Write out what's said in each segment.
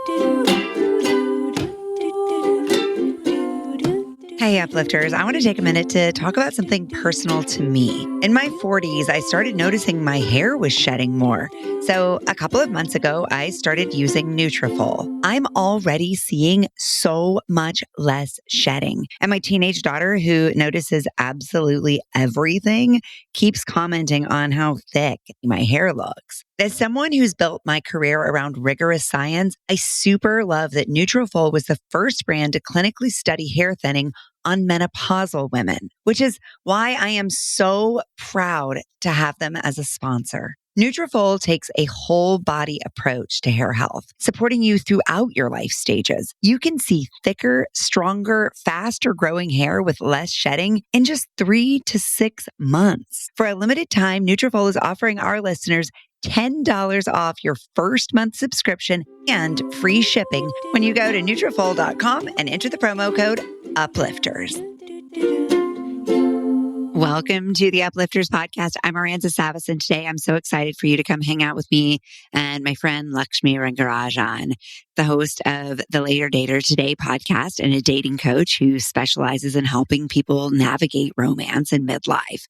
Hey, Uplifters. I want to take a minute to talk about something personal to me. In my 40s, I started noticing my hair was shedding more. So a couple of months ago, I started using Nutrafol. I'm already seeing so much less shedding. And my teenage daughter, who notices absolutely everything, keeps commenting on how thick my hair looks. As someone who's built my career around rigorous science, I super love that Nutrafol was the first brand to clinically study hair thinning on menopausal women, which is why I am so proud to have them as a sponsor. Nutrafol takes a whole body approach to hair health, supporting you throughout your life stages. You can see thicker, stronger, faster growing hair with less shedding in just 3 to 6 months. For a limited time, Nutrafol is offering our listeners $10 off your first month subscription and free shipping when you go to Nutrafol.com and enter the promo code UPLIFTERS. Welcome to the Uplifters podcast. I'm Aransas Savas, and today I'm so excited for you to come hang out with me and my friend Lakshmi Rengarajan, the host of the Later Dater Today podcast and a dating coach who specializes in helping people navigate romance and midlife.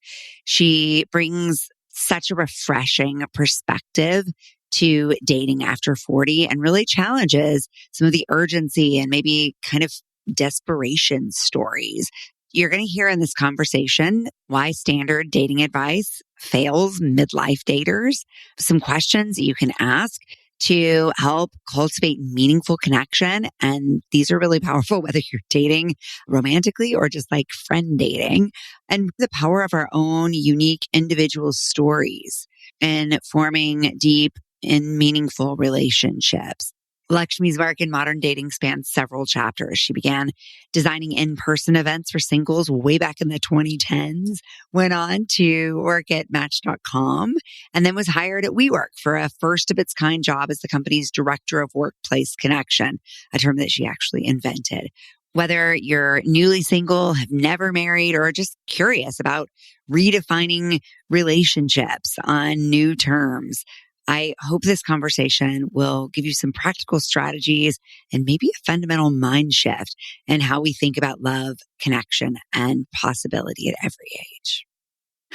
She brings such a refreshing perspective to dating after 40 and really challenges some of the urgency and maybe kind of desperation stories. You're going to hear in this conversation why standard dating advice fails midlife daters, some questions that you can ask to help cultivate meaningful connection. And these are really powerful, whether you're dating romantically or just like friend dating, and the power of our own unique individual stories in forming deep and meaningful relationships. Lakshmi's work in modern dating spans several chapters. She began designing in-person events for singles way back in the 2010s, went on to work at Match.com, and then was hired at WeWork for a first-of-its-kind job as the company's director of workplace connection, a term that she actually invented. Whether you're newly single, have never married, or just curious about redefining relationships on new terms, I hope this conversation will give you some practical strategies and maybe a fundamental mind shift in how we think about love, connection, and possibility at every age.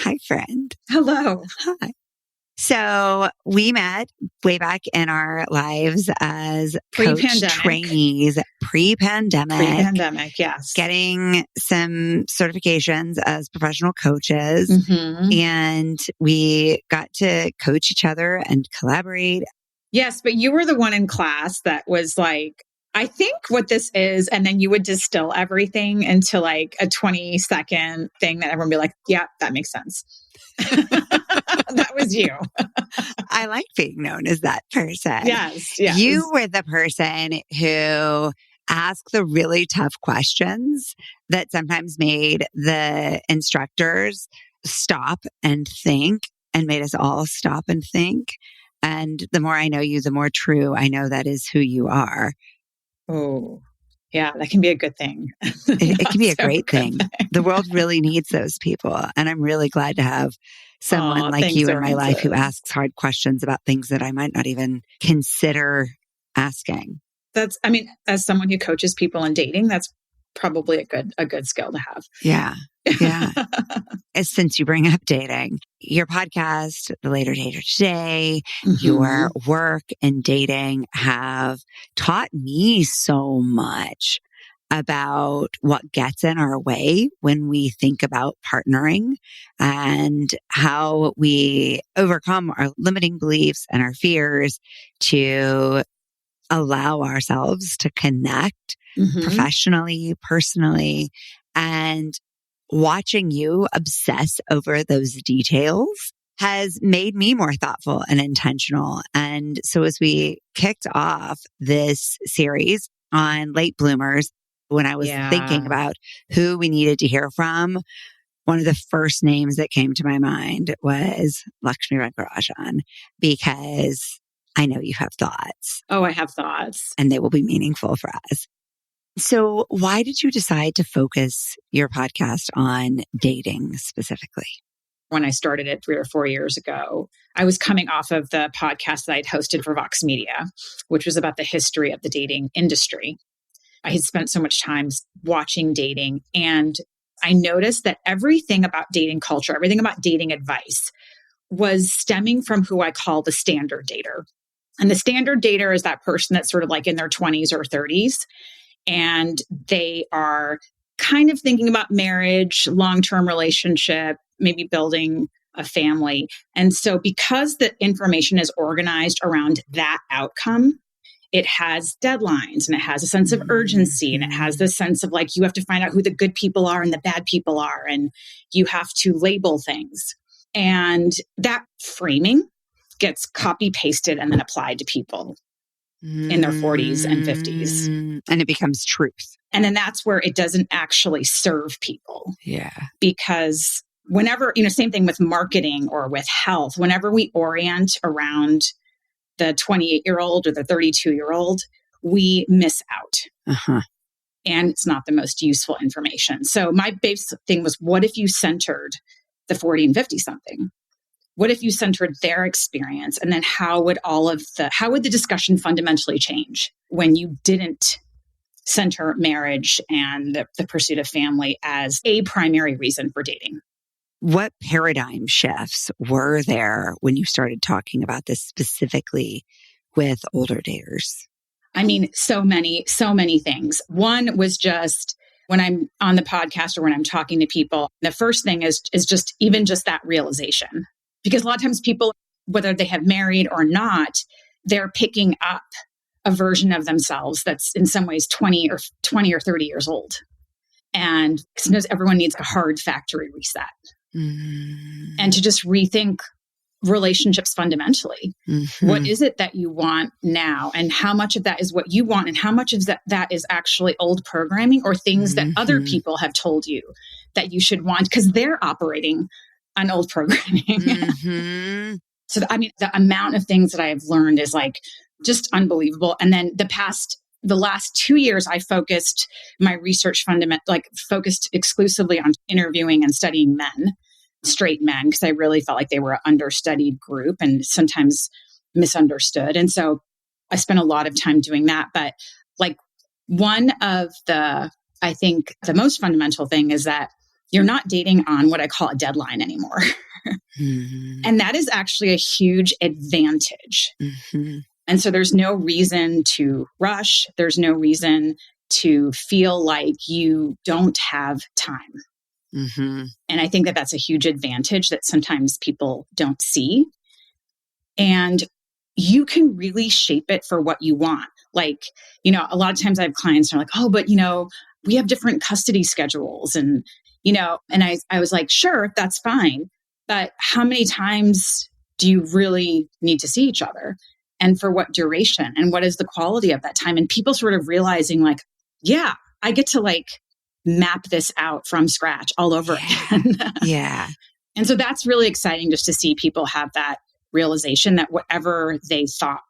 Hi, friend. Hello. Hi. So we met way back in our lives as coach trainees, pre-pandemic, yes. Getting some certifications as professional coaches. And we got to coach each other and collaborate. Yes, but you were the one in class that was like, I think what this is, and then you would distill everything into like a 20-second thing that everyone would be like, yeah, that makes sense. That was you. I like being known as that person. Yes. You were the person who asked the really tough questions that sometimes made the instructors stop and think and made us all stop and think. And the more I know you, the more true I know that is who you are. Oh, yeah, that can be a good thing. It can be a great thing. The world really needs those people. And I'm really glad to have someone like you in my life who asks hard questions about things that I might not even consider asking. As someone who coaches people in dating, that's probably a good skill to have. Yeah. Since you bring up dating, your podcast, The Later Dater Today, your work in dating have taught me so much about what gets in our way when we think about partnering and how we overcome our limiting beliefs and our fears to allow ourselves to connect professionally, personally, and watching you obsess over those details has made me more thoughtful and intentional. And so as we kicked off this series on late bloomers, when I was thinking about who we needed to hear from, one of the first names that came to my mind was Lakshmi Rengarajan, because I know you have thoughts. Oh, I have thoughts. And they will be meaningful for us. So why did you decide to focus your podcast on dating specifically? when I started it 3 or 4 years ago. I was coming off of the podcast that I'd hosted for Vox Media, which was about the history of the dating industry. I had spent so much time watching dating, and I noticed that everything about dating culture, everything about dating advice was stemming from who I call the standard dater. And the standard dater is that person that's sort of like in their 20s or 30s, and they are kind of thinking about marriage, long-term relationship, maybe building a family. And so because the information is organized around that outcome, it has deadlines and it has a sense of urgency and it has this sense of like, you have to find out who the good people are and the bad people are, and you have to label things. And that framing gets copy pasted and then applied to people in their 40s and 50s. And it becomes truth. And then that's where it doesn't actually serve people. Yeah. Because whenever, same thing with marketing or with health, whenever we orient around the 28-year-old or the 32-year-old, we miss out. Uh-huh. And it's not the most useful information. So my base thing was, what if you centered the 40 and 50 something? What if you centered their experience? And then how would the discussion fundamentally change when you didn't center marriage and the pursuit of family as a primary reason for dating? What paradigm shifts were there when you started talking about this specifically with older daters? I mean, so many things. One was just when I'm on the podcast or when I'm talking to people, the first thing is just even just that realization. Because a lot of times people, whether they have married or not, they're picking up a version of themselves that's in some ways 20 or 30 years old. And sometimes everyone needs a hard factory reset. Mm-hmm. And to just rethink relationships fundamentally. Mm-hmm. What is it that you want now? And how much of that is what you want? And how much of that is actually old programming or things that other people have told you that you should want because they're operating on old programming. Mm-hmm. So, the amount of things that I have learned is like just unbelievable. And then the last 2 years, I focused my research focused exclusively on interviewing and studying men, straight men, because I really felt like they were an understudied group and sometimes misunderstood. And so I spent a lot of time doing that. But like one of I think the most fundamental thing is that you're not dating on what I call a deadline anymore. Mm-hmm. And that is actually a huge advantage. Mm-hmm. And so there's no reason to rush. There's no reason to feel like you don't have time. Mm-hmm. And I think that that's a huge advantage that sometimes people don't see. And you can really shape it for what you want. Like, a lot of times I have clients who are like, oh, but, we have different custody schedules. And, and I was like, sure, that's fine. But how many times do you really need to see each other? And for what duration? And what is the quality of that time? And people sort of realizing like, yeah, I get to like map this out from scratch all over again. Yeah. And so that's really exciting just to see people have that realization that whatever they thought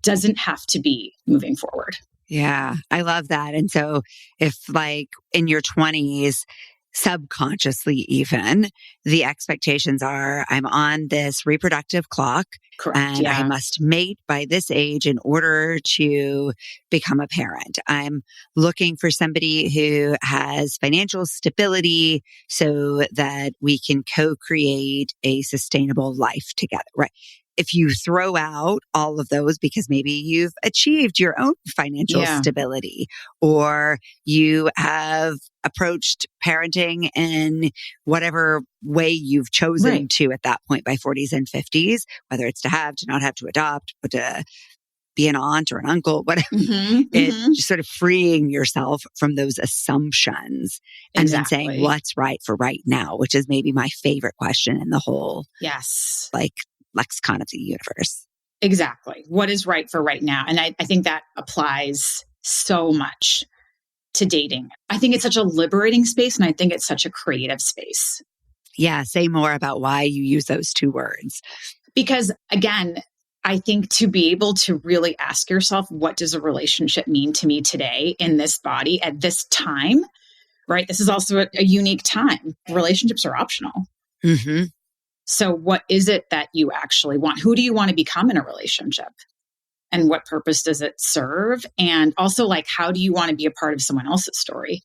doesn't have to be moving forward. Yeah, I love that. And so if like in your 20s, subconsciously even, the expectations are I'm on this reproductive clock. Correct. And I must mate by this age in order to become a parent. I'm looking for somebody who has financial stability so that we can co-create a sustainable life together, right? If you throw out all of those because maybe you've achieved your own financial stability or you have approached parenting in whatever way you've chosen to at that point by 40s and 50s, whether it's to have, to not have, to adopt, but to be an aunt or an uncle, whatever, just sort of freeing yourself from those assumptions and then saying what's right for right now, which is maybe my favorite question in the whole lexicon of the universe. Exactly. What is right for right now? And I think that applies so much to dating. I think it's such a liberating space and I think it's such a creative space. Yeah. Say more about why you use those two words. Because again, I think to be able to really ask yourself, what does a relationship mean to me today in this body at this time, right? This is also a unique time. Relationships are optional. Mm-hmm. So what is it that you actually want? Who do you want to become in a relationship? And what purpose does it serve? And also, like, how do you want to be a part of someone else's story?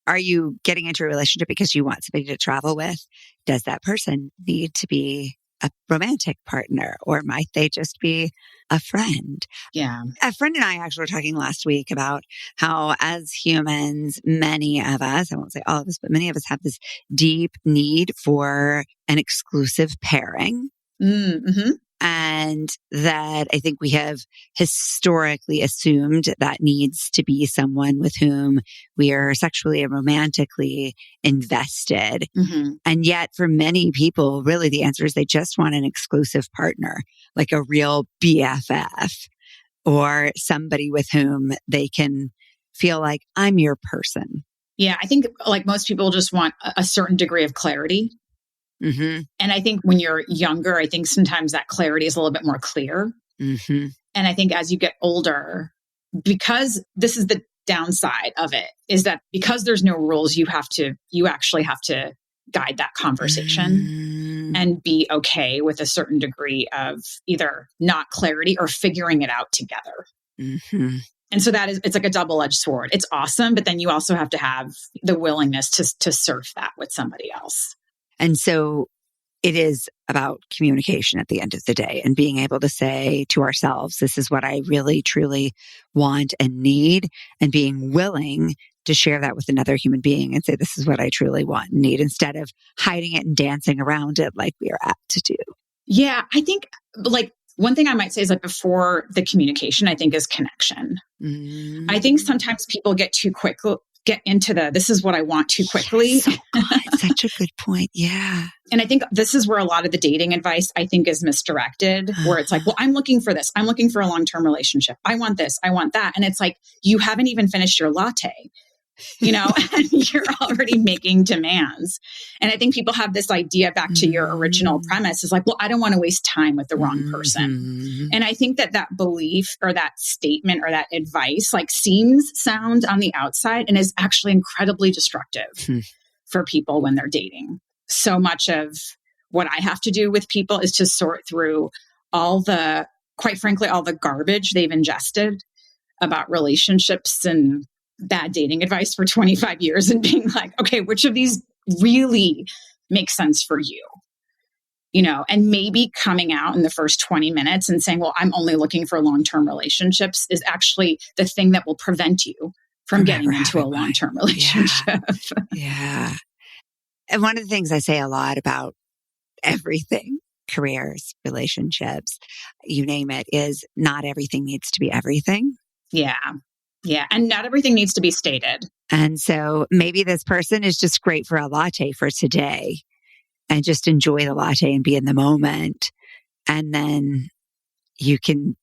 Are you getting into a relationship because you want somebody to travel with? Does that person need to be a romantic partner, or might they just be a friend? Yeah. A friend and I actually were talking last week about how, as humans, many of us, I won't say all of us, but many of us have this deep need for an exclusive pairing. Mm-hmm. And that I think we have historically assumed that needs to be someone with whom we are sexually and romantically invested. Mm-hmm. And yet for many people, really the answer is they just want an exclusive partner, like a real BFF, or somebody with whom they can feel like, I'm your person. Yeah. I think like most people just want a certain degree of clarity. Mm-hmm. And I think when you're younger, I think sometimes that clarity is a little bit more clear. Mm-hmm. And I think as you get older, because this is the downside of it, is that because there's no rules, you actually have to guide that conversation and be okay with a certain degree of either not clarity or figuring it out together. Mm-hmm. And so it's like a double-edged sword. It's awesome, but then you also have to have the willingness to surf that with somebody else. And so it is about communication at the end of the day, and being able to say to ourselves, this is what I really, truly want and need, and being willing to share that with another human being and say, this is what I truly want and need, instead of hiding it and dancing around it like we are apt to do. Yeah, I think like one thing I might say is like before the communication, I think is connection. Mm-hmm. I think sometimes people get into this is what I want too quickly. So good. Such a good point. Yeah. And I think this is where a lot of the dating advice, I think, is misdirected, where it's like, well, I'm looking for this. I'm looking for a long-term relationship. I want this. I want that. And it's like, you haven't even finished your latte, and you're already making demands. And I think people have this idea, back to your original premise, is like, well, I don't want to waste time with the wrong person. And I think that belief or that statement or that advice like seems sound on the outside and is actually incredibly destructive for people when they're dating. So much of what I have to do with people is to sort through quite frankly, all the garbage they've ingested about relationships and bad dating advice for 25 years, and being like, okay, which of these really makes sense for you? And maybe coming out in the first 20 minutes and saying, well, I'm only looking for long-term relationships, is actually the thing that will prevent you from getting into a long-term relationship. Yeah. And one of the things I say a lot about everything, careers, relationships, you name it, is not everything needs to be everything. Yeah. Yeah. And not everything needs to be stated. And so maybe this person is just great for a latte for today, and just enjoy the latte and be in the moment. And then you can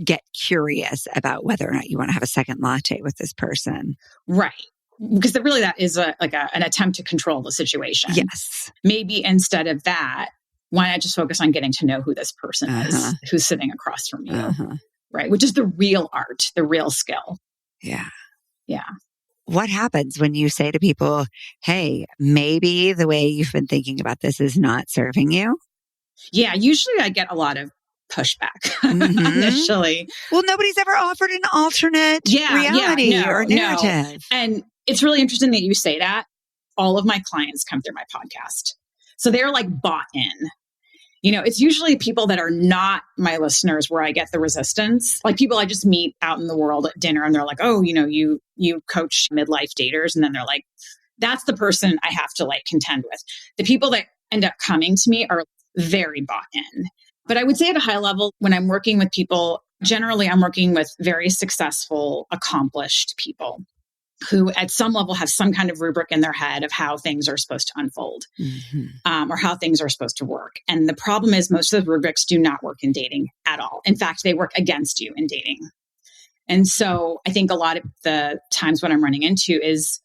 get curious about whether or not you want to have a second latte with this person. Right. Because that is an attempt to control the situation. Yes. Maybe instead of that, why not just focus on getting to know who this person is, who's sitting across from you, right? Which is the real art, the real skill. Yeah. Yeah. What happens when you say to people, hey, maybe the way you've been thinking about this is not serving you? Yeah. Usually I get a lot of pushback initially. Well, nobody's ever offered an alternate reality or narrative. No. And it's really interesting that you say that. All of my clients come through my podcast. So they're like bought in. It's usually people that are not my listeners where I get the resistance. Like people I just meet out in the world at dinner, and they're like, oh, you coach midlife daters. And then they're like, that's the person I have to like contend with. The people that end up coming to me are very bought in. But I would say at a high level, when I'm working with people, generally I'm working with very successful, accomplished people who at some level have some kind of rubric in their head of how things are supposed to unfold, or how things are supposed to work. And the problem is most of the rubrics do not work in dating at all. In fact, they work against you in dating. And so I think a lot of the times what I'm running into is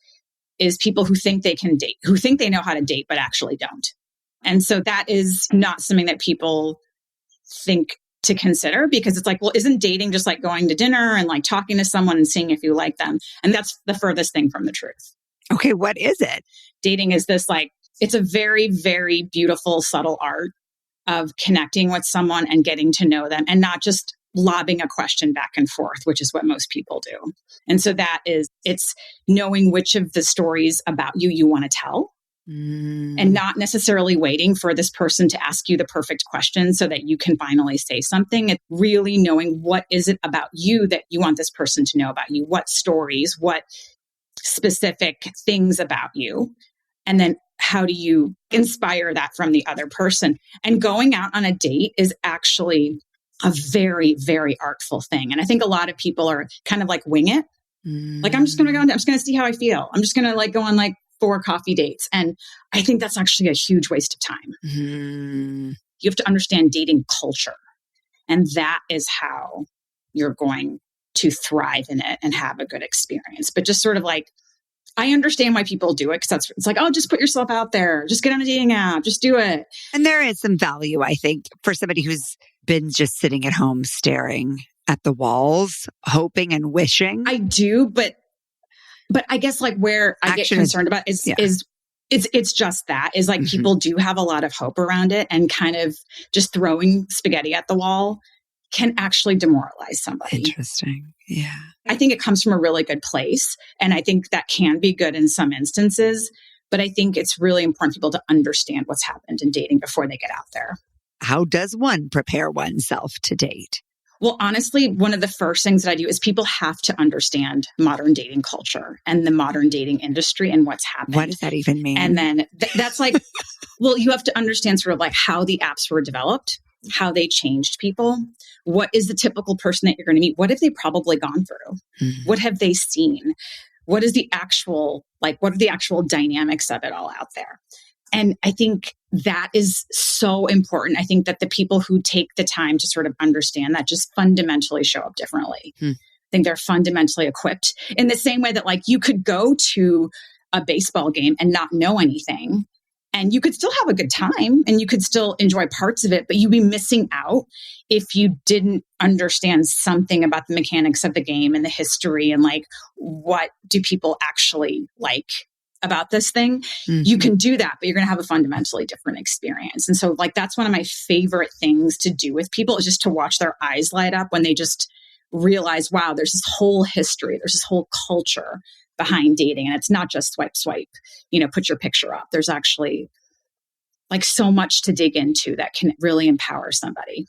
people who think they can date, who think they know how to date, but actually don't. And so that is not something that people think to consider, because it's like, well, isn't dating just like going to dinner and like talking to someone and seeing if you like them? And that's the furthest thing from the truth. Okay, what is it? Dating is this like It's a very, very beautiful, subtle art of connecting with someone and getting to know them and not just lobbing a question back and forth, which is what most people do. And so it's knowing which of the stories about you want to tell and not necessarily waiting for this person to ask you the perfect question so that you can finally say something. It's really knowing what is it about you that you want this person to know about you, what stories, what specific things about you. And then how do you inspire that from the other person? And going out on a date is actually a very, very artful thing. And I think a lot of people are kind of like wing it. Like, I'm just going to go, I'm just going to see how I feel. I'm just going to like go on like 4 coffee dates. And I think that's actually a huge waste of time. You have to understand dating culture. And that is how you're going to thrive in it and have a good experience. But just sort of like, I understand why people do it because it's like, oh, just put yourself out there. Just get on a dating app. Just do it. And there is some value, I think, for somebody who's been just sitting at home staring at the walls, hoping and wishing. I do, but I guess like where I get concerned about is it's just that is like people do have a lot of hope around it, and kind of just throwing spaghetti at the wall can actually demoralize somebody. Interesting. Yeah. I think it comes from a really good place. And I think that can be good in some instances. But I think it's really important for people to understand what's happened in dating before they get out there. How does one prepare oneself to date? Well, honestly, one of the first things that I do is people have to understand modern dating culture and the modern dating industry and what's happened. What does that even mean? And then that's like, well, you have to understand sort of like how the apps were developed, how they changed people. What is the typical person that you're going to meet? What have they probably gone through? What have they seen? What is the actual, like, what are the actual dynamics of it all out there? And I think that is so important. I think that the people who take the time to sort of understand that just fundamentally show up differently. I think they're fundamentally equipped in the same way that like you could go to a baseball game and not know anything. And you could still have a good time and you could still enjoy parts of it, but you'd be missing out if you didn't understand something about the mechanics of the game and the history and like, what do people actually like about this thing? You can do that, but you're going to have a fundamentally different experience. And so like, that's one of my favorite things to do with people is just to watch their eyes light up when they just realize, wow, there's this whole history, there's this whole culture behind dating. And it's not just swipe, put your picture up. There's actually like so much to dig into that can really empower somebody.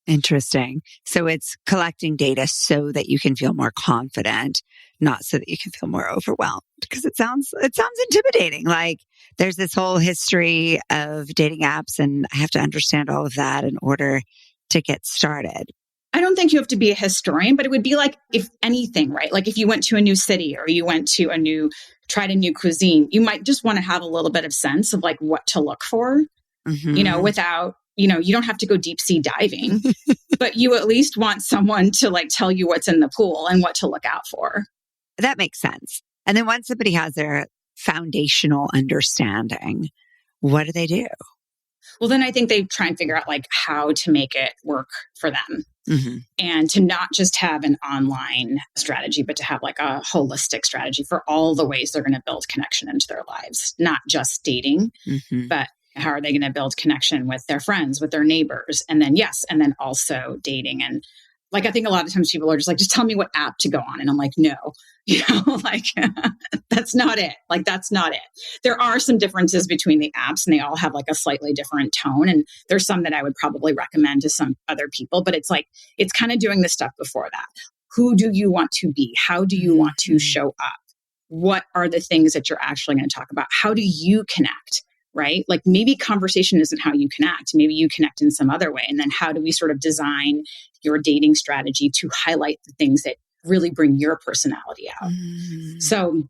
Interesting. So it's collecting data so that you can feel more confident, not so that you can feel more overwhelmed, because it sounds intimidating. Like there's this whole history of dating apps and I have to understand all of that in order to get started. I don't think you have to be a historian, but it would be like, if anything, right? Like if you went to a new city or you went to tried a new cuisine, you might just want to have a little bit of sense of like what to look for, without, you don't have to go deep sea diving, but you at least want someone to like tell you what's in the pool and what to look out for. That makes sense. And then once somebody has their foundational understanding, what do they do? Well, then I think they try and figure out like how to make it work for them. And to not just have an online strategy, but to have like a holistic strategy for all the ways they're going to build connection into their lives, not just dating, but how are they going to build connection with their friends, with their neighbors? And then, and then also dating. And like, I think a lot of times people are just like, just tell me what app to go on. And I'm like, no, like that's not it. Like, that's not it. There are some differences between the apps and they all have like a slightly different tone. And there's some that I would probably recommend to some other people, but it's like, it's kind of doing the stuff before that. Who do you want to be? How do you want to show up? What are the things that you're actually going to talk about? How do you connect? Right? Like maybe conversation isn't how you connect. Maybe you connect in some other way. And then how do we sort of design your dating strategy to highlight the things that really bring your personality out? So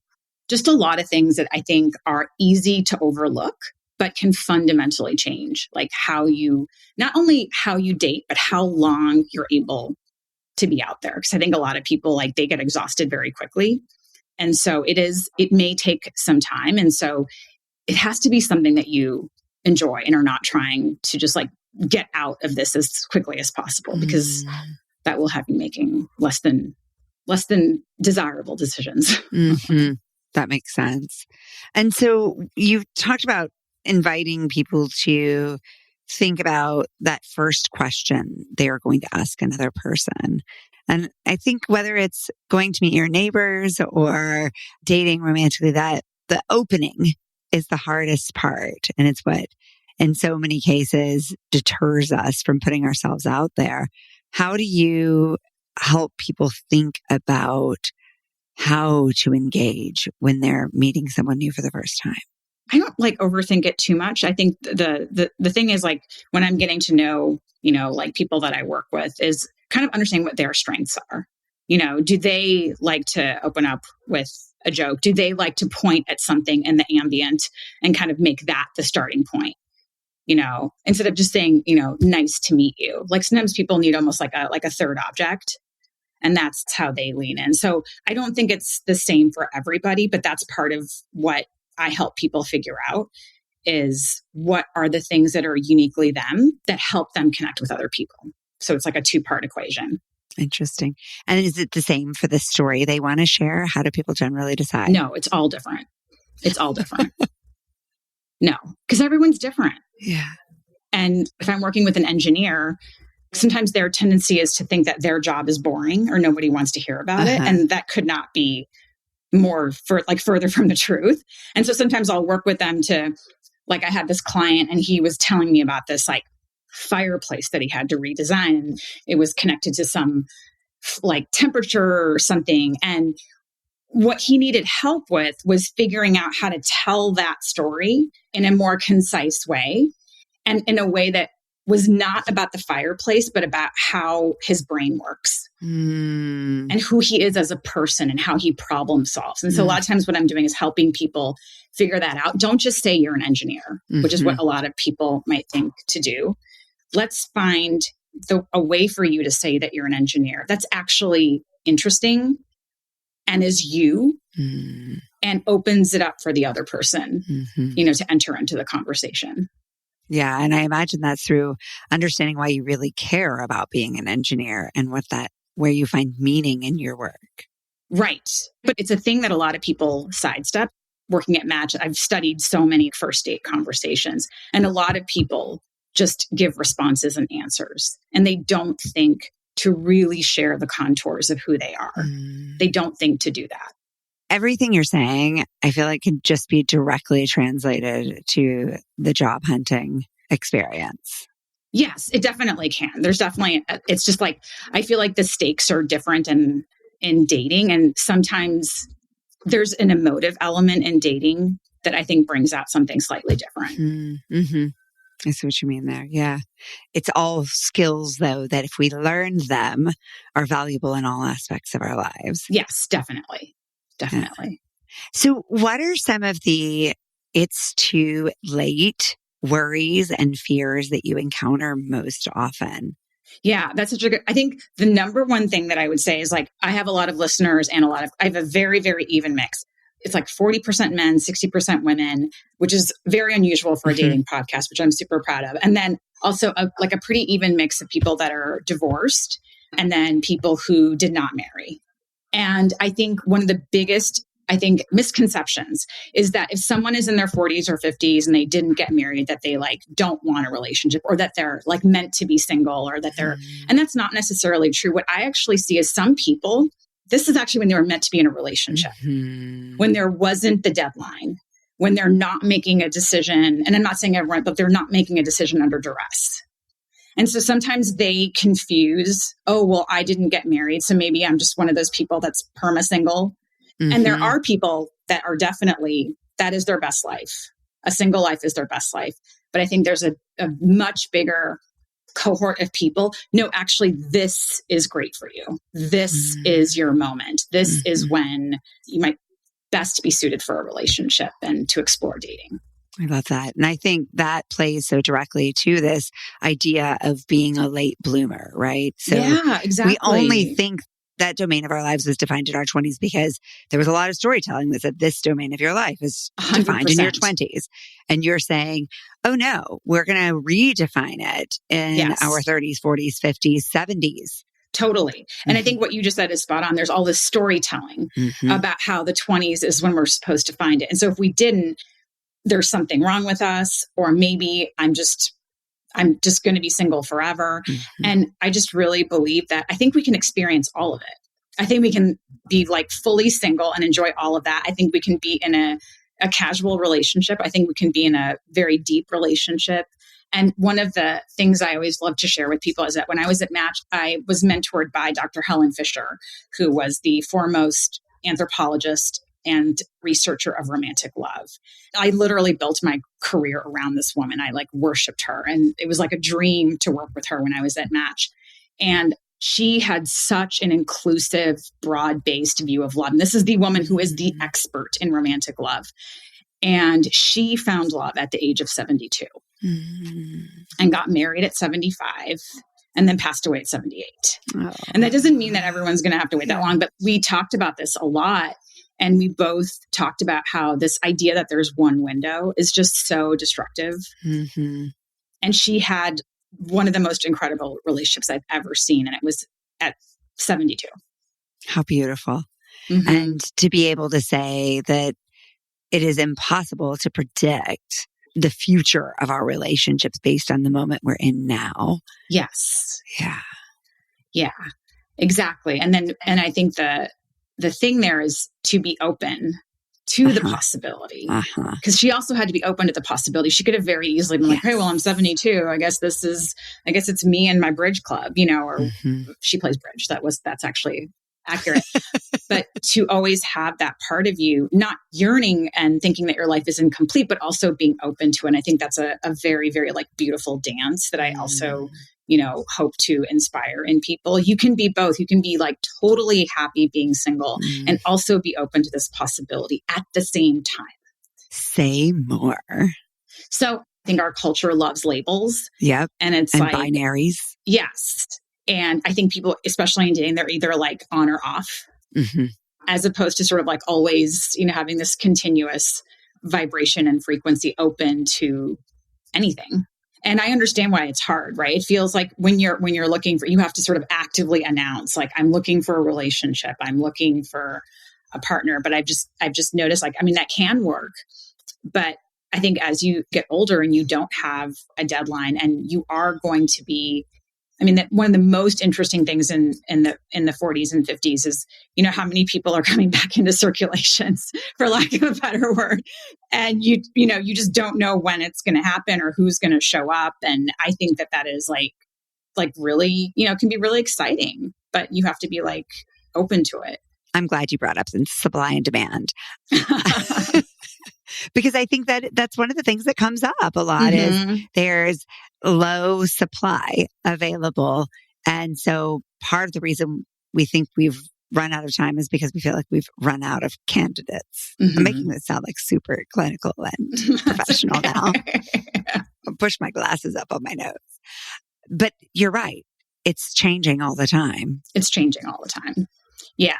just a lot of things that I think are easy to overlook, but can fundamentally change like not only how you date, but how long you're able to be out there. Because I think a lot of people like they get exhausted very quickly. And so it may take some time. And so it has to be something that you enjoy and are not trying to just like get out of this as quickly as possible, because that will have you making less than desirable decisions. That makes sense. And so you talked about inviting people to think about that first question they are going to ask another person. And I think whether it's going to meet your neighbors or dating romantically, that the opening is the hardest part. And it's what, in so many cases, deters us from putting ourselves out there. How do you help people think about how to engage when they're meeting someone new for the first time? I don't overthink it too much. I think the thing is when I'm getting to know, people that I work with is kind of understanding what their strengths are. Do they like to open up with a joke? Do they like to point at something in the ambient and kind of make that the starting point? Instead of just saying, nice to meet you. Sometimes people need almost like a third object. And that's how they lean in. So I don't think it's the same for everybody, but that's part of what I help people figure out is what are the things that are uniquely them that help them connect with other people. So it's like a two-part equation. Interesting. And is it the same for the story they want to share? How do people generally decide? No, it's all different. It's all different. No, because everyone's different. Yeah. And if I'm working with an engineer, sometimes their tendency is to think that their job is boring or nobody wants to hear about it. And that could not be more further from the truth. And so sometimes I'll work with them to, I had this client and he was telling me about this fireplace that he had to redesign. And it was connected to some temperature or something. And what he needed help with was figuring out how to tell that story in a more concise way and in a way that was not about the fireplace, but about how his brain works and who he is as a person and how he problem solves. And so a lot of times what I'm doing is helping people figure that out. Don't just say you're an engineer, which is what a lot of people might think to do. Let's find a way for you to say that you're an engineer that's actually interesting and is you and opens it up for the other person, to enter into the conversation. Yeah. And I imagine that's through understanding why you really care about being an engineer and where you find meaning in your work. Right. But it's a thing that a lot of people sidestep. Working at Match, I've studied so many first date conversations, and a lot of people just give responses and answers, and they don't think to really share the contours of who they are. They don't think to do that. Everything you're saying, I feel like can just be directly translated to the job hunting experience. Yes, it definitely can. There's definitely, it's just I feel like the stakes are different in dating. And sometimes there's an emotive element in dating that I think brings out something slightly different. Mm-hmm. I see what you mean there. Yeah. It's all skills, though, that if we learn them are valuable in all aspects of our lives. Yes, definitely. Definitely. So what are some of the it's too late worries and fears that you encounter most often? Yeah, that's such a good, I think the number one thing that I would say is I have a lot of listeners and I have a very, very even mix. It's 40% men, 60% women, which is very unusual for a dating podcast, which I'm super proud of. And then also a pretty even mix of people that are divorced and then people who did not marry. And I think one of the biggest, misconceptions is that if someone is in their 40s or 50s and they didn't get married, that they don't want a relationship or that they're meant to be single or that they're, and that's not necessarily true. What I actually see is some people, this is actually when they were meant to be in a relationship, when there wasn't the deadline, when they're not making a decision. And I'm not saying everyone, but they're not making a decision under duress. And so sometimes they confuse, oh, well, I didn't get married, so maybe I'm just one of those people that's perma-single. And there are people that are definitely, that is their best life. A single life is their best life. But I think there's a much bigger cohort of people. No, actually, this is great for you. This is your moment. This is when you might best be suited for a relationship and to explore dating. I love that. And I think that plays so directly to this idea of being a late bloomer, right? So yeah, exactly. We only think that domain of our lives is defined in our 20s because there was a lot of storytelling that said this domain of your life is defined 100%. In your 20s. And you're saying, oh no, we're going to redefine it in our 30s, 40s, 50s, 70s. Totally. And I think what you just said is spot on. There's all this storytelling about how the 20s is when we're supposed to find it. And so if we didn't, there's something wrong with us, or maybe I'm just going to be single forever. Mm-hmm. And I just really believe that I think we can experience all of it. I think we can be like fully single and enjoy all of that. I think we can be in a casual relationship. I think we can be in a very deep relationship. And one of the things I always love to share with people is that when I was at Match, I was mentored by Dr. Helen Fisher, who was the foremost anthropologist and researcher of romantic love. I literally built my career around this woman. I like worshiped her, and it was like a dream to work with her when I was at Match. And she had such an inclusive, broad-based view of love. And this is the woman who is the expert in romantic love. And she found love at the age of 72 and got married at 75 and then passed away at 78. Oh. And that doesn't mean that everyone's going to have to wait that long, but we talked about this a lot. And we both talked about how this idea that there's one window is just so destructive. Mm-hmm. And she had one of the most incredible relationships I've ever seen. And it was at 72. How beautiful. Mm-hmm. And to be able to say that it is impossible to predict the future of our relationships based on the moment we're in now. Yes. Yeah. Yeah, exactly. And I think the thing there is to be open to the possibility, because she also had to be open to the possibility. She could have very easily been like, hey, well, I'm 72. I guess it's me and my bridge club, or she plays bridge. That's actually accurate. But to always have that part of you, not yearning and thinking that your life is incomplete, but also being open to it. And I think that's a very, very like beautiful dance that I also, hope to inspire in people. You can be both. You can be like totally happy being single and also be open to this possibility at the same time. Say more. So I think our culture loves labels. Yep. And it's and like binaries. Yes. And I think people, especially in dating, they're either like on or off, as opposed to sort of like always, having this continuous vibration and frequency open to anything. And I understand why it's hard, right? It feels like when you're looking for, you have to sort of actively announce, like, I'm looking for a relationship, I'm looking for a partner. But I've just noticed, like, I mean, that can work, but I think as you get older and you don't have a deadline, and you are going to be, I mean, that one of the most interesting things in the 40s and 50s is, how many people are coming back into circulations, for lack of a better word. And you just don't know when it's going to happen or who's going to show up. And I think that is like really, can be really exciting, but you have to be like open to it. I'm glad you brought up supply and demand. Because I think that's one of the things that comes up a lot is there's low supply available. And so part of the reason we think we've run out of time is because we feel like we've run out of candidates. I'm making this sound like super clinical and professional now. I'll push my glasses up on my nose. But you're right. It's changing all the time. It's changing all the time. Yeah.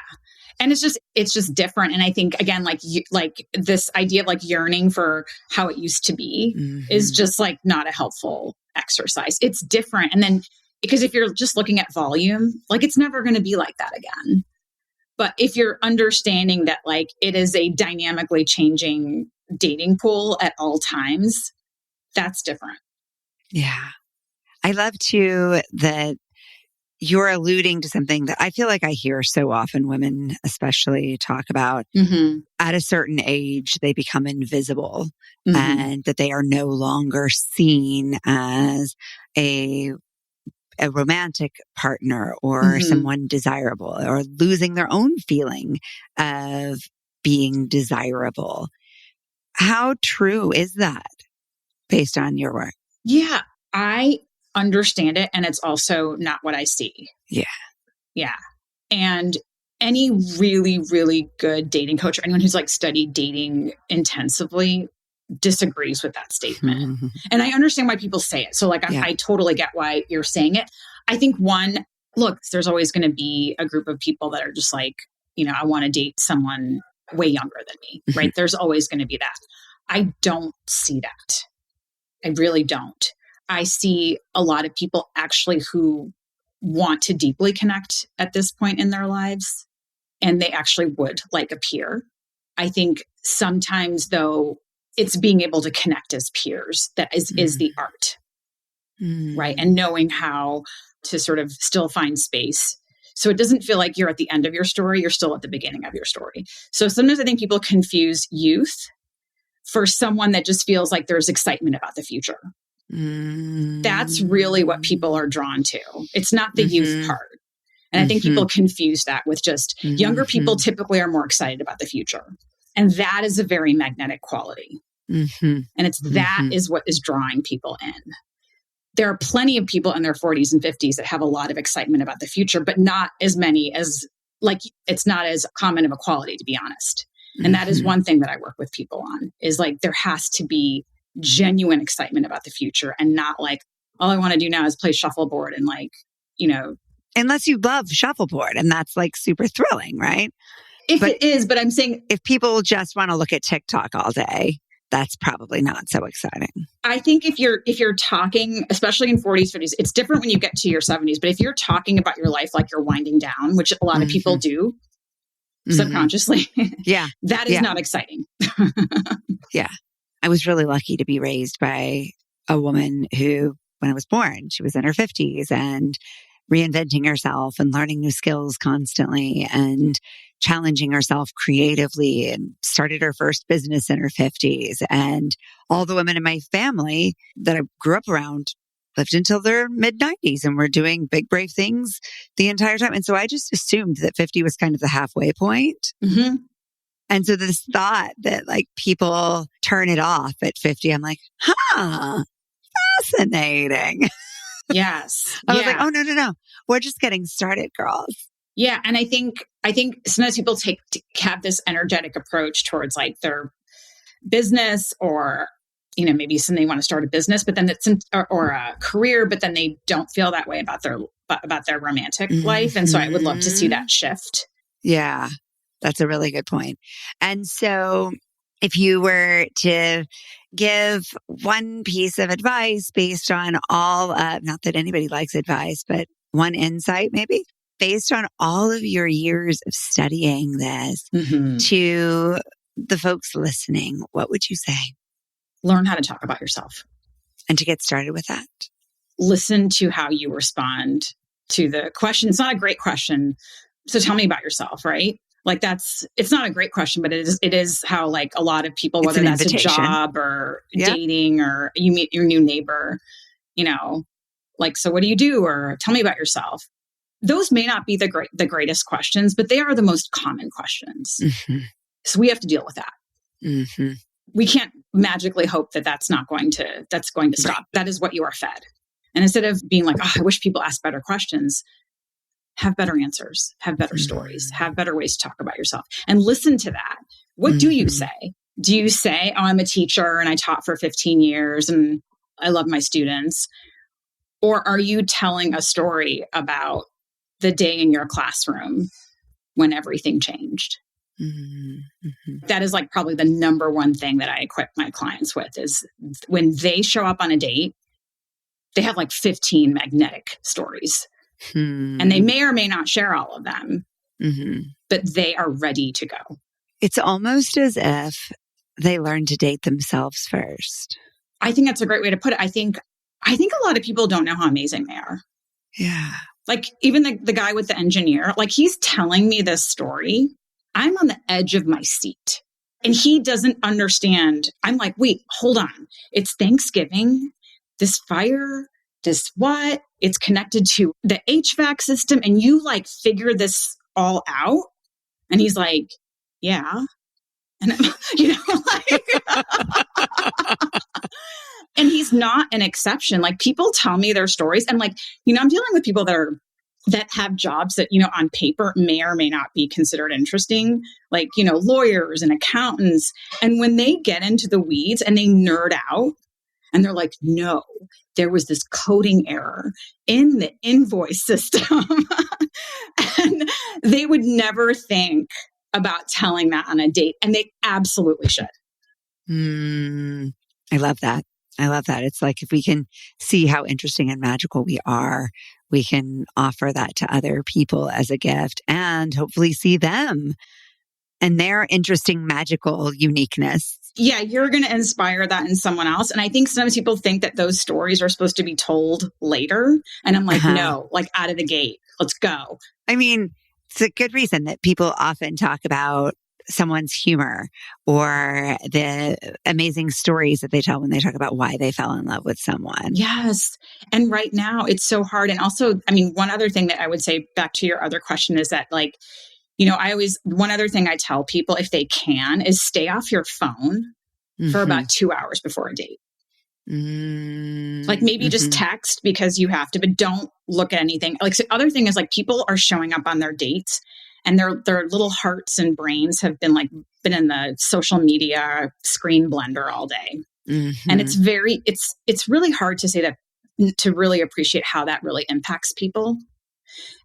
And it's just different. And I think, again, like this idea of like yearning for how it used to be is just like not a helpful exercise. It's different. And then, because if you're just looking at volume, like it's never going to be like that again. But if you're understanding that like it is a dynamically changing dating pool at all times, that's different. Yeah. I love too that you're alluding to something that I feel like I hear so often women especially talk about. At a certain age, they become invisible and that they are no longer seen as a romantic partner or someone desirable, or losing their own feeling of being desirable. How true is that based on your work? Yeah, I understand it. And it's also not what I see. Yeah. Yeah. And any really, really good dating coach, or anyone who's like studied dating intensively, disagrees with that statement. And I understand why people say it. So like, I totally get why you're saying it. I think there's always going to be a group of people that are just like, I want to date someone way younger than me, right? There's always going to be that. I don't see that. I really don't. I see a lot of people actually who want to deeply connect at this point in their lives, and they actually would like a peer. I think sometimes though, it's being able to connect as peers that is the art, right? And knowing how to sort of still find space. So it doesn't feel like you're at the end of your story, you're still at the beginning of your story. So sometimes I think people confuse youth for someone that just feels like there's excitement about the future. That's really what people are drawn to. It's not the youth part. And I think people confuse that with just younger people typically are more excited about the future. And that is a very magnetic quality. And it's that is what is drawing people in. There are plenty of people in their 40s and 50s that have a lot of excitement about the future, but not as many as, like, it's not as common of a quality, to be honest. And that is one thing that I work with people on, is like, there has to be genuine excitement about the future and not like, all I want to do now is play shuffleboard and like, you know. Unless you love shuffleboard and that's like super thrilling, right? It is, but I'm saying if people just want to look at TikTok all day, that's probably not so exciting. I think if you're talking, especially in 40s, 50s, it's different when you get to your 70s. But if you're talking about your life like you're winding down, which a lot of people do subconsciously, that is not exciting. Yeah. I was really lucky to be raised by a woman who, when I was born, she was in her 50s and reinventing herself and learning new skills constantly and challenging herself creatively, and started her first business in her 50s. And all the women in my family that I grew up around lived until their mid 90s and were doing big, brave things the entire time. And so I just assumed that 50 was kind of the halfway point. And so this thought that like people turn it off at 50, I'm like, fascinating. Yes. I was like, oh, no. We're just getting started, girls. Yeah. And I think sometimes people have this energetic approach towards like their business, or, you know, maybe something they want to start a business, but then or a career, but then they don't feel that way about their romantic life. And so I would love to see that shift. Yeah. That's a really good point. And so if you were to give one piece of advice based on all of, not that anybody likes advice, but one insight maybe, based on all of your years of studying this to the folks listening, what would you say? Learn how to talk about yourself. And to get started with that, listen to how you respond to the question. It's not a great question, so tell me about yourself, right? Like it's not a great question, but it is how like a lot of people, whether that's a job or dating, or you meet your new neighbor, you know, like, so what do you do? Or tell me about yourself. Those may not be the greatest questions, but they are the most common questions. So we have to deal with that. We can't magically hope that that's going to stop. Right. That is what you are fed. And instead of being like, oh, I wish people asked better questions, have better answers, have better stories, have better ways to talk about yourself, and listen to that. What do you say? Do you say, oh, I'm a teacher and I taught for 15 years and I love my students? Or are you telling a story about the day in your classroom when everything changed? That is like probably the number one thing that I equip my clients with, is when they show up on a date, they have like 15 magnetic stories. And they may or may not share all of them, but they are ready to go. It's almost as if they learn to date themselves first. I think that's a great way to put it. I think a lot of people don't know how amazing they are. Yeah. Like even the guy with the engineer, like he's telling me this story. I'm on the edge of my seat and he doesn't understand. I'm like, wait, hold on. It's Thanksgiving. This fire, this what? It's connected to the HVAC system, and you like figure this all out. And he's like, yeah. And I'm, and he's not an exception. Like people tell me their stories, and like, I'm dealing with people that have jobs that, on paper may or may not be considered interesting, like, lawyers and accountants. And when they get into the weeds and they nerd out and they're like, no, there was this coding error in the invoice system. And they would never think about telling that on a date. And they absolutely should. I love that. It's like if we can see how interesting and magical we are, we can offer that to other people as a gift and hopefully see them and their interesting, magical uniqueness Yeah, you're going to inspire that in someone else. And I think sometimes people think that those stories are supposed to be told later. And I'm like, no, like out of the gate, let's go. I mean, it's a good reason that people often talk about someone's humor or the amazing stories that they tell when they talk about why they fell in love with someone. Yes. And right now it's so hard. And also, I mean, one other thing that I would say back to your other question is that like, one other thing I tell people if they can is stay off your phone for about 2 hours before a date. Like maybe just text because you have to, but don't look at anything. Like the other thing is like people are showing up on their dates and their little hearts and brains have been in the social media screen blender all day. And it's really hard to say that, to really appreciate how that really impacts people.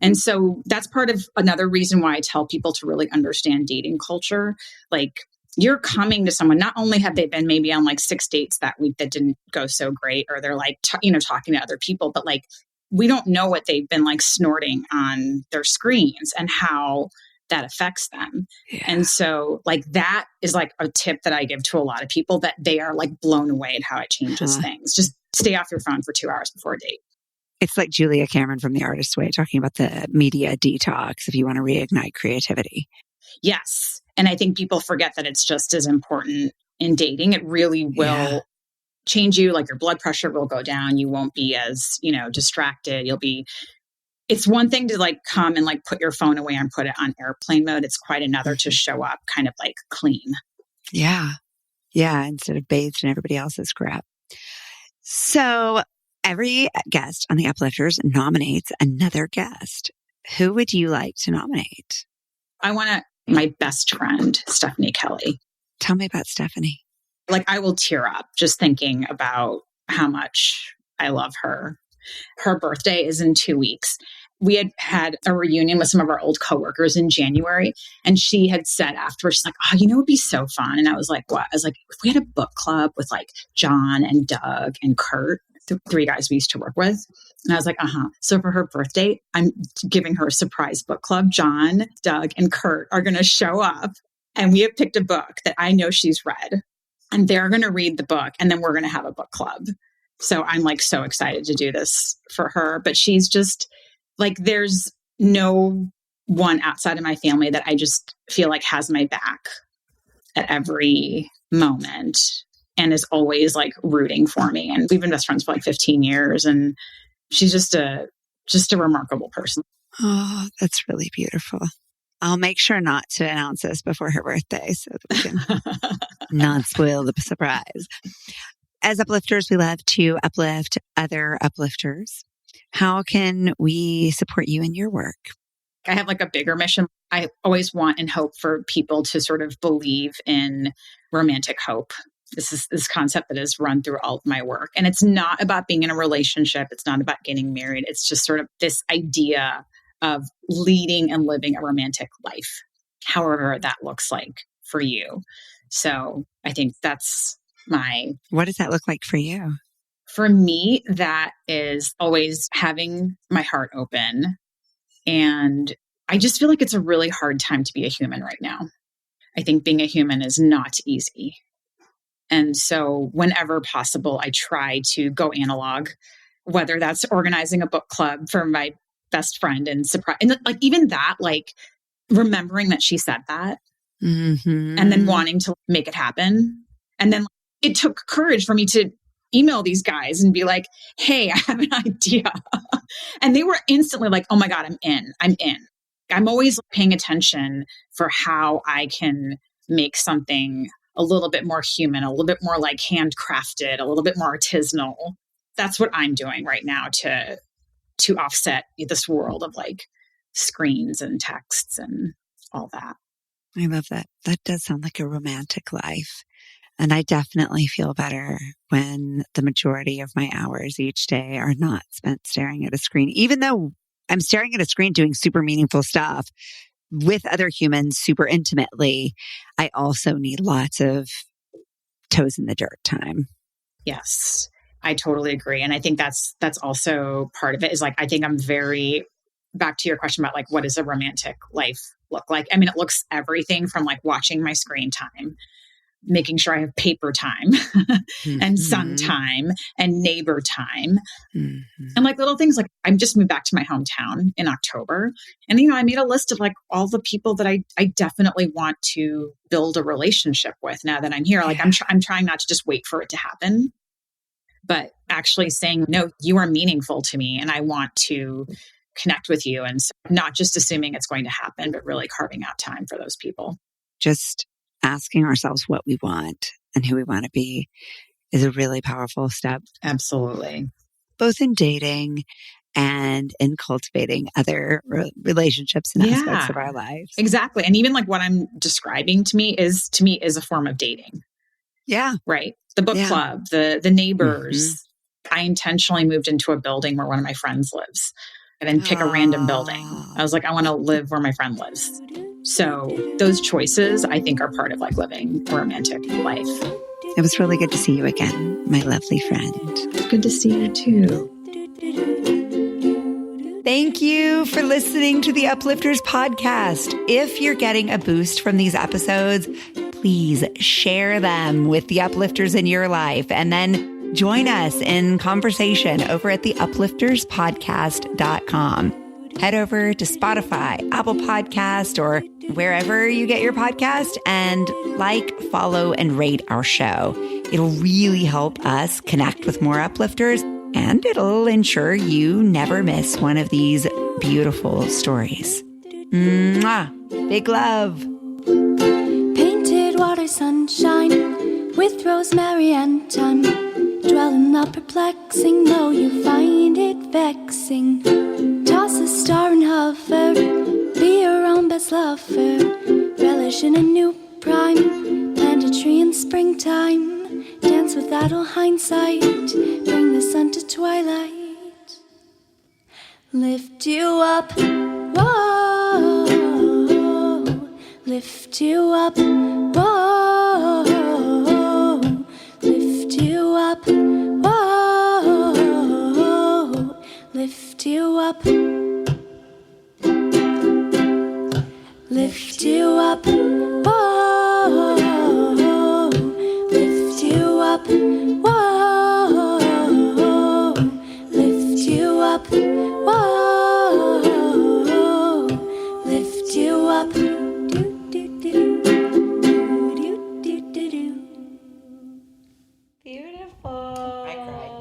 And so that's part of another reason why I tell people to really understand dating culture. Like you're coming to someone, not only have they been maybe on like 6 dates that week that didn't go so great, or they're like, talking to other people, but like, we don't know what they've been like snorting on their screens and how that affects them. Yeah. And so like, that is like a tip that I give to a lot of people that they are like blown away at how it changes things. Just stay off your phone for 2 hours before a date. It's like Julia Cameron from The Artist's Way talking about the media detox if you want to reignite creativity. Yes. And I think people forget that it's just as important in dating. It really will change you. Like your blood pressure will go down. You won't be as, distracted. It's one thing to like come and like put your phone away and put it on airplane mode. It's quite another to show up kind of like clean. Yeah. Yeah. Instead of bathed in everybody else's crap. So every guest on the Uplifters nominates another guest. Who would you like to nominate? I want my best friend, Stephanie Kelly. Tell me about Stephanie. Like I will tear up just thinking about how much I love her. Her birthday is in 2 weeks. We had a reunion with some of our old coworkers in January. And she had said after, she's like, oh, it would be so fun. And I was like, what? I was like, if we had a book club with like John and Doug and Kurt, 3 guys we used to work with. And I was like, So for her birthday, I'm giving her a surprise book club. John, Doug, and Kurt are going to show up. And we have picked a book that I know she's read. And they're going to read the book. And then we're going to have a book club. So I'm like so excited to do this for her. But she's just like, there's no one outside of my family that I just feel like has my back at every moment and is always like rooting for me. And we've been best friends for like 15 years. And she's just a remarkable person. Oh, that's really beautiful. I'll make sure not to announce this before her birthday so that we can not spoil the surprise. As uplifters, we love to uplift other uplifters. How can we support you in your work? I have like a bigger mission. I always want and hope for people to sort of believe in romantic hope. This is this concept that has run through all of my work. And it's not about being in a relationship. It's not about getting married. It's just sort of this idea of leading and living a romantic life, however that looks like for you. So I think that's What does that look like for you? For me, that is always having my heart open. And I just feel like it's a really hard time to be a human right now. I think being a human is not easy. And so whenever possible, I try to go analog, whether that's organizing a book club for my best friend and surprise. And like, even that, like remembering that she said that and then wanting to make it happen. And then it took courage for me to email these guys and be like, hey, I have an idea. And they were instantly like, oh my God, I'm in. I'm always paying attention for how I can make something a little bit more human, a little bit more like handcrafted, a little bit more artisanal. That's what I'm doing right now to offset this world of like screens and texts and all that. I love that. That does sound like a romantic life. And I definitely feel better when the majority of my hours each day are not spent staring at a screen, even though I'm staring at a screen doing super meaningful stuff with other humans super intimately. I also need lots of toes in the dirt time. Yes, I totally agree. And I think that's also part of it is like, I think I'm very back to your question about like, what does a romantic life look like? I mean, it looks everything from like watching my screen time making sure I have paper time and sun time and neighbor time. And like little things, like I just moved back to my hometown in October. And, I made a list of like all the people that I definitely want to build a relationship with now that I'm here. Like I'm trying not to just wait for it to happen, but actually saying, no, you are meaningful to me and I want to connect with you. And so not just assuming it's going to happen, but really carving out time for those people. Just asking ourselves what we want and who we want to be is a really powerful step. Absolutely. Both in dating and in cultivating other relationships and aspects of our lives. Exactly. And even like what I'm describing to me is a form of dating. Yeah. Right. The book club, the neighbors. I intentionally moved into a building where one of my friends lives. I didn't pick a random building. I was like, I want to live where my friend lives. So those choices, I think, are part of like living a romantic life. It was really good to see you again, my lovely friend. It's good to see you too. Thank you for listening to the Uplifters podcast. If you're getting a boost from these episodes, please share them with the uplifters in your life and then join us in conversation over at theuplifterspodcast.com. Head over to Spotify, Apple Podcast, or wherever you get your podcast and like, follow, and rate our show. It'll really help us connect with more uplifters, and it'll ensure you never miss one of these beautiful stories. Mwah! Big love. Painted water sunshine with rosemary and thyme. Dwell in the perplexing, though you find it vexing. Toss a star and hover, be your own best lover. Relish in a new prime, plant a tree in springtime. Dance with idle hindsight, bring the sun to twilight. Lift you up, whoa. Lift you up, whoa. Lift you up, whoa. Lift you up. Lift you up, whoa. Lift you up, whoa. Lift you up, whoa. Lift you up. Beautiful. I cried.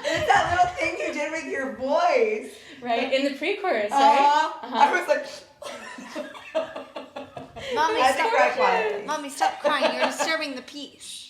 It's that little thing you did with your voice. Right, in the pre-chorus, right? I was like... Mommy, I had to cry quietly. Mommy, stop crying. You're disturbing the peace.